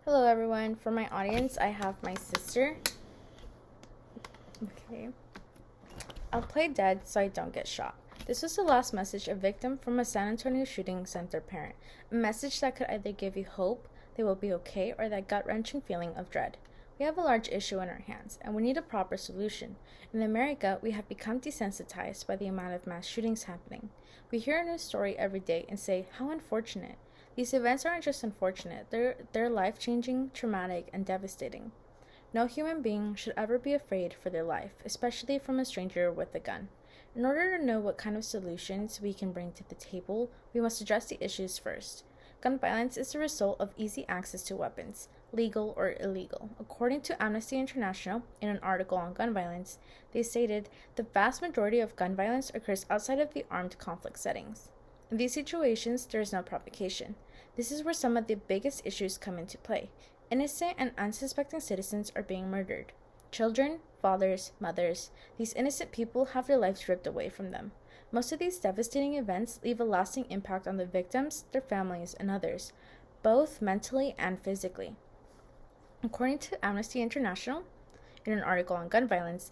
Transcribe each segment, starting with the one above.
Hello, everyone. For my audience, I have my sister. Okay. I'll play dead so I don't get shot. This was the last message a victim from a San Antonio shooting sent their parent. A message that could either give you hope they will be okay or that gut-wrenching feeling of dread. We have a large issue in our hands, and we need a proper solution. In America, we have become desensitized by the amount of mass shootings happening. We hear a new story every day and say, how unfortunate. These events aren't just unfortunate, they're life-changing, traumatic, and devastating. No human being should ever be afraid for their life, especially from a stranger with a gun. In order to know what kind of solutions we can bring to the table, we must address the issues first. Gun violence is the result of easy access to weapons, legal or illegal. According to Amnesty International, in an article on gun violence, they stated the vast majority of gun violence occurs outside of the armed conflict settings. In these situations, there is no provocation. This is where some of the biggest issues come into play. Innocent and unsuspecting citizens are being murdered. Children, fathers, mothers, these innocent people have their lives ripped away from them. Most of these devastating events leave a lasting impact on the victims, their families, and others, both mentally and physically. According to Amnesty International, in an article on gun violence,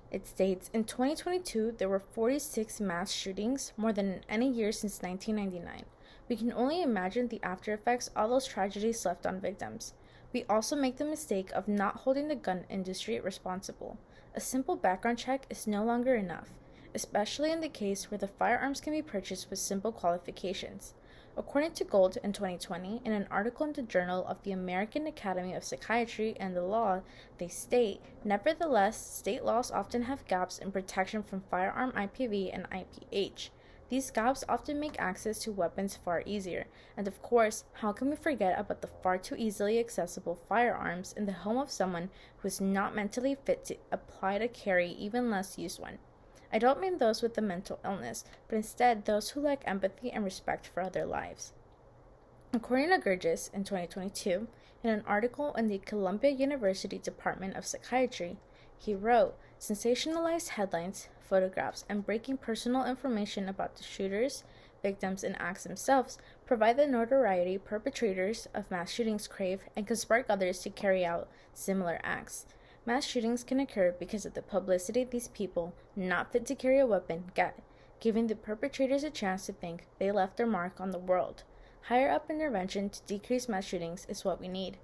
it states, in 2022, there were 46 mass shootings, more than in any year since 1999. We can only imagine the after effects all those tragedies left on victims. We also make the mistake of not holding the gun industry responsible. A simple background check is no longer enough, especially in the case where the firearms can be purchased with simple qualifications. According to Gold in 2020, in an article in the Journal of the American Academy of Psychiatry and the Law, they state, nevertheless, state laws often have gaps in protection from firearm IPV and IPH. These gaps often make access to weapons far easier, and of course, how can we forget about the far too easily accessible firearms in the home of someone who is not mentally fit to apply to carry even less used one? I don't mean those with a mental illness, but instead those who lack empathy and respect for other lives. According to Gurgis in 2022, in an article in the Columbia University Department of Psychiatry, he wrote, sensationalized headlines, photographs, and breaking personal information about the shooters, victims, and acts themselves provide the notoriety perpetrators of mass shootings crave and can spark others to carry out similar acts. Mass shootings can occur because of the publicity these people, not fit to carry a weapon, get, giving the perpetrators a chance to think they left their mark on the world. Higher up intervention to decrease mass shootings is what we need.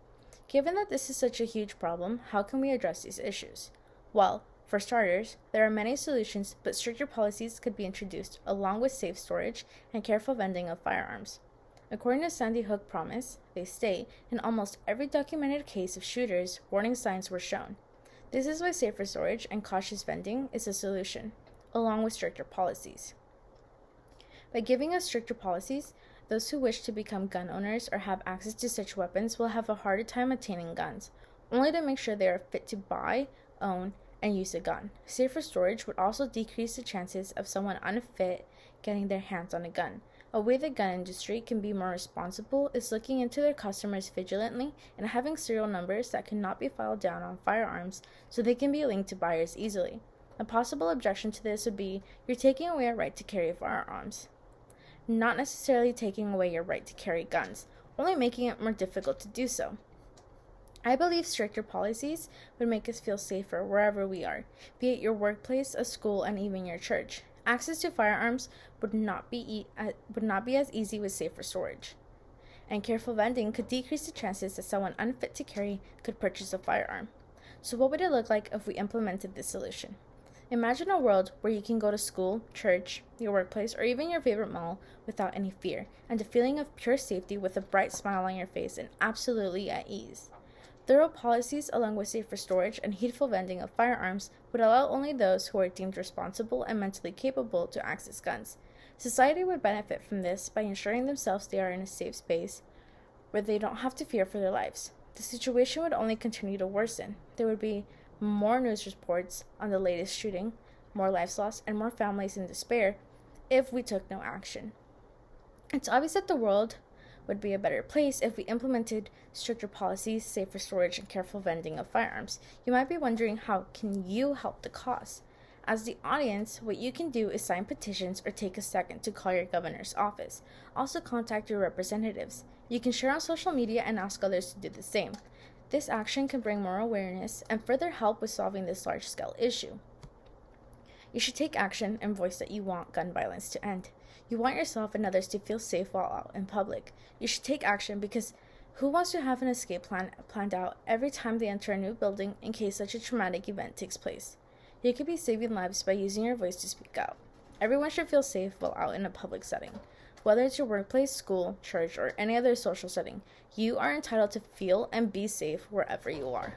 Given that this is such a huge problem, how can we address these issues? Well, for starters, there are many solutions, but stricter policies could be introduced, along with safe storage and careful vending of firearms. According to Sandy Hook Promise, they state, in almost every documented case of shooters, warning signs were shown. This is why safer storage and cautious vending is a solution, along with stricter policies. By giving us stricter policies, those who wish to become gun owners or have access to such weapons will have a harder time attaining guns, only to make sure they are fit to buy, own, and use a gun. Safer storage would also decrease the chances of someone unfit getting their hands on a gun. A way the gun industry can be more responsible is looking into their customers vigilantly and having serial numbers that cannot be filed down on firearms so they can be linked to buyers easily. A possible objection to this would be, you're taking away our right to carry firearms. Not necessarily taking away your right to carry guns, only making it more difficult to do so. I believe stricter policies would make us feel safer wherever we are, be it your workplace, a school, and even your church. Access to firearms would not be as easy with safer storage. And careful vending could decrease the chances that someone unfit to carry could purchase a firearm. So what would it look like if we implemented this solution? Imagine a world where you can go to school, church, your workplace, or even your favorite mall without any fear, and a feeling of pure safety with a bright smile on your face and absolutely at ease. Thorough policies along with safer storage and heedful vending of firearms would allow only those who are deemed responsible and mentally capable to access guns. Society would benefit from this by ensuring themselves they are in a safe space where they don't have to fear for their lives. The situation would only continue to worsen. There would be more news reports on the latest shooting, more lives lost, and more families in despair if we took no action. It's obvious that the world would be a better place if we implemented stricter policies, safer storage, and careful vending of firearms. You might be wondering, how can you help the cause? As the audience, what you can do is sign petitions or take a second to call your governor's office. Also, contact your representatives. You can share on social media and ask others to do the same. This action can bring more awareness and further help with solving this large-scale issue. You should take action and voice that you want gun violence to end. You want yourself and others to feel safe while out in public. You should take action because who wants to have an escape plan planned out every time they enter a new building in case such a traumatic event takes place? You could be saving lives by using your voice to speak out. Everyone should feel safe while out in a public setting. Whether it's your workplace, school, church, or any other social setting, you are entitled to feel and be safe wherever you are.